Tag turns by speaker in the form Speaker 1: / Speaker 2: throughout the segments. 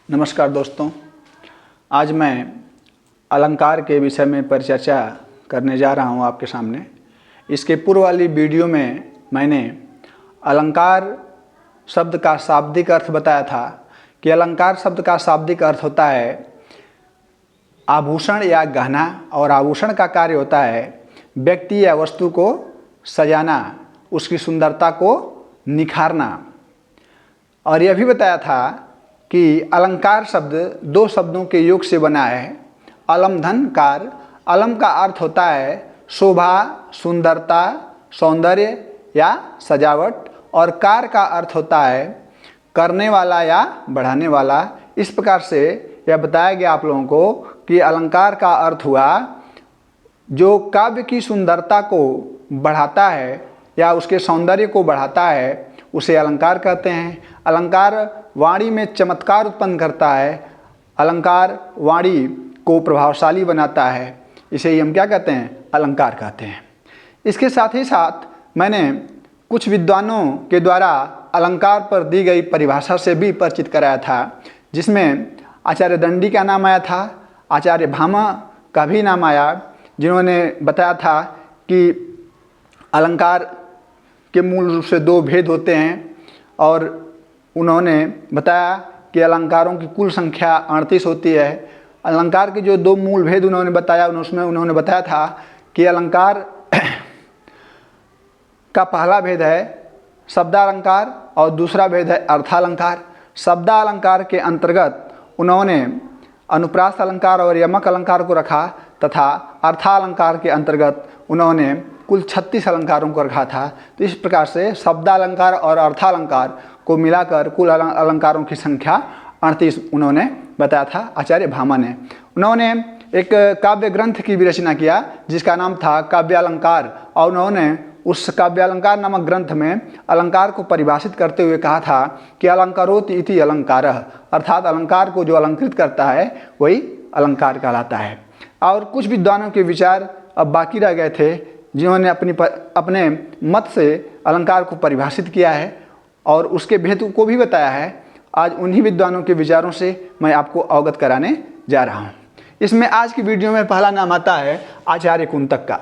Speaker 1: नमस्कार दोस्तों, आज मैं अलंकार के विषय में परिचर्चा करने जा रहा हूं आपके सामने। इसके पूर्व वाली वीडियो में मैंने अलंकार शब्द का शाब्दिक अर्थ बताया था कि अलंकार शब्द का शाब्दिक अर्थ होता है आभूषण या गहना, और आभूषण का कार्य होता है व्यक्ति या वस्तु को सजाना, उसकी सुंदरता को निखारना। और यह भी बताया था कि अलंकार शब्द दो शब्दों के योग से बना है, अलम धन कार। अलम का अर्थ होता है शोभा, सुंदरता, सौंदर्य या सजावट, और कार का अर्थ होता है करने वाला या बढ़ाने वाला। इस प्रकार से यह बताया गया आप लोगों को कि अलंकार का अर्थ हुआ जो काव्य की सुंदरता को बढ़ाता है या उसके सौंदर्य को बढ़ाता है, उसे अलंकार कहते हैं। अलंकार वाणी में चमत्कार उत्पन्न करता है, अलंकार वाणी को प्रभावशाली बनाता है, इसे ही हम क्या कहते हैं? अलंकार कहते हैं। इसके साथ ही साथ मैंने कुछ विद्वानों के द्वारा अलंकार पर दी गई परिभाषा से भी परिचित कराया था, जिसमें आचार्य दंडी का नाम आया था, आचार्य भामा का भी नाम आया, जिन्होंने बताया था कि अलंकार के मूल रूप से दो भेद होते हैं, और उन्होंने बताया कि अलंकारों की कुल संख्या 38 होती है। अलंकार के जो दो मूल भेद उन्होंने बताया, उसमें उन्होंने बताया था कि अलंकार का पहला भेद है शब्दालंकार और दूसरा भेद है अर्थालंकार। शब्दालंकार के अंतर्गत उन्होंने अनुप्रास अलंकार और यमक अलंकार को रखा, तथा अर्थालंकार के अंतर्गत उन्होंने कुल 36 अलंकारों को रखा था। तो इस प्रकार से शब्दालंकार और अर्थालंकार को मिलाकर कुल अलंकारों की संख्या 38 उन्होंने बताया था आचार्य भामा ने। उन्होंने एक काव्य ग्रंथ की भी रचना किया जिसका नाम था काव्यालंकार, और उन्होंने उस काव्यालंकार नामक ग्रंथ में अलंकार को परिभाषित करते हुए कहा था कि अलंकारोति इति अलंकारः, अर्थात अलंकार को जो अलंकृत करता है वही अलंकार कहलाता है। और कुछ विद्वानों के विचार अब बाकी रह गए थे, जिन्होंने अपने मत से अलंकार को परिभाषित किया है और उसके भेद को भी बताया है। आज उन्हीं विद्वानों के विचारों से मैं आपको अवगत कराने जा रहा हूँ। इसमें आज की वीडियो में पहला नाम आता है आचार्य कुंतक का।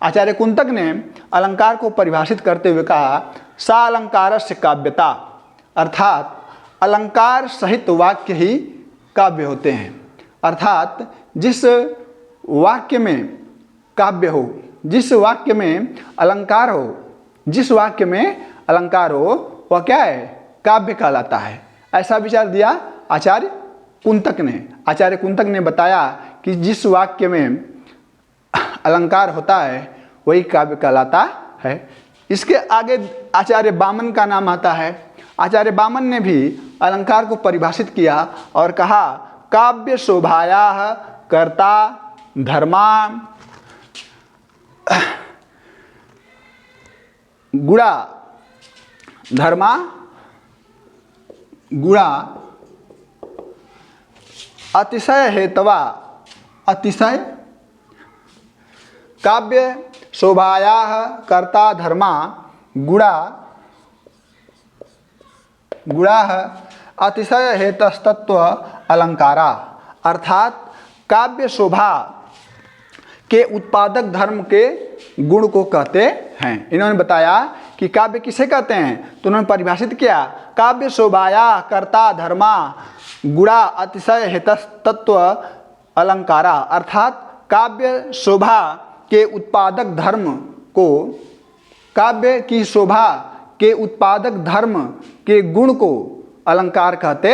Speaker 1: आचार्य कुंतक ने अलंकार को परिभाषित करते हुए कहा सा अलंकारस्य काव्यता, अर्थात अलंकार सहित वाक्य ही काव्य होते हैं। अर्थात जिस वाक्य में काव्य हो, जिस वाक्य में अलंकार हो, जिस वाक्य में अलंकार हो वह क्या है? काव्य कहलाता है। ऐसा विचार दिया आचार्य कुंतक ने। आचार्य कुंतक ने बताया कि जिस वाक्य में अलंकार होता है वही काव्य कहलाता है। इसके आगे आचार्य वामन का नाम आता है। आचार्य वामन ने भी अलंकार को परिभाषित किया और कहा काव्य शोभायाः कर्ता धर्मा गुणा धर्मा गुणा अतिशय हेतवा अतिशय काव्य शोभायाः कर्ता धर्मा गुणा गुणाः अतिशय हेतस्तत्व अलंकारा, अर्थात काव्य शोभा के उत्पादक धर्म के गुण को कहते हैं। इन्होंने बताया कि काव्य किसे कहते हैं, तो उन्होंने परिभाषित किया काव्य शोभाया कर्ता धर्मा गुणा अतिशय हेतस्तत्व अलंकारा, अर्थात काव्य शोभा के उत्पादक धर्म को, काव्य की शोभा के उत्पादक धर्म के गुण को अलंकार कहते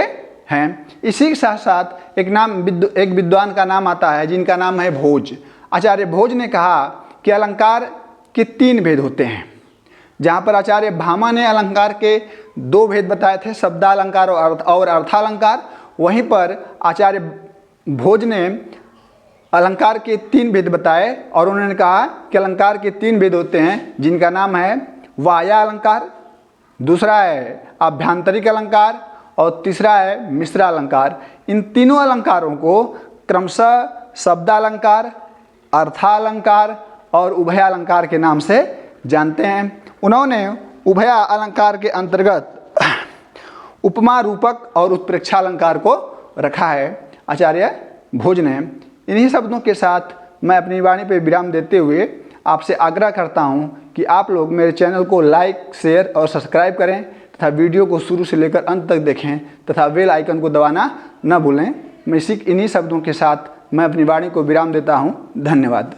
Speaker 1: हैं। इसी के साथ साथ एक विद्वान का नाम आता है जिनका नाम है भोज। आचार्य भोज ने कहा कि अलंकार के 3 भेद होते हैं। जहाँ पर आचार्य भामा ने अलंकार के 2 भेद बताए थे, शब्दालंकार और अर्थालंकार, वहीं पर आचार्य भोज ने अलंकार के 3 भेद बताए और उन्होंने कहा कि अलंकार के 3 भेद होते हैं जिनका नाम है वाया अलंकार, दूसरा है आभ्यंतरिक अलंकार और तीसरा है मिश्रा अलंकार। इन तीनों अलंकारों को क्रमशः शब्दालंकार, अर्थालंकार और उभयालंकार के नाम से जानते हैं। उन्होंने उभया अलंकार के अंतर्गत उपमा रूपक और उत्प्रेक्षा अलंकार को रखा है आचार्य भोज ने। इन्हीं शब्दों के साथ मैं अपनी वाणी पर विराम देते हुए आपसे आग्रह करता हूं कि आप लोग मेरे चैनल को लाइक, शेयर और सब्सक्राइब करें तथा वीडियो को शुरू से लेकर अंत तक देखें तथा बेल आइकन को दबाना न भूलें। मैं इन्हीं शब्दों के साथ मैं अपनी वाणी को विराम देता हूं। धन्यवाद।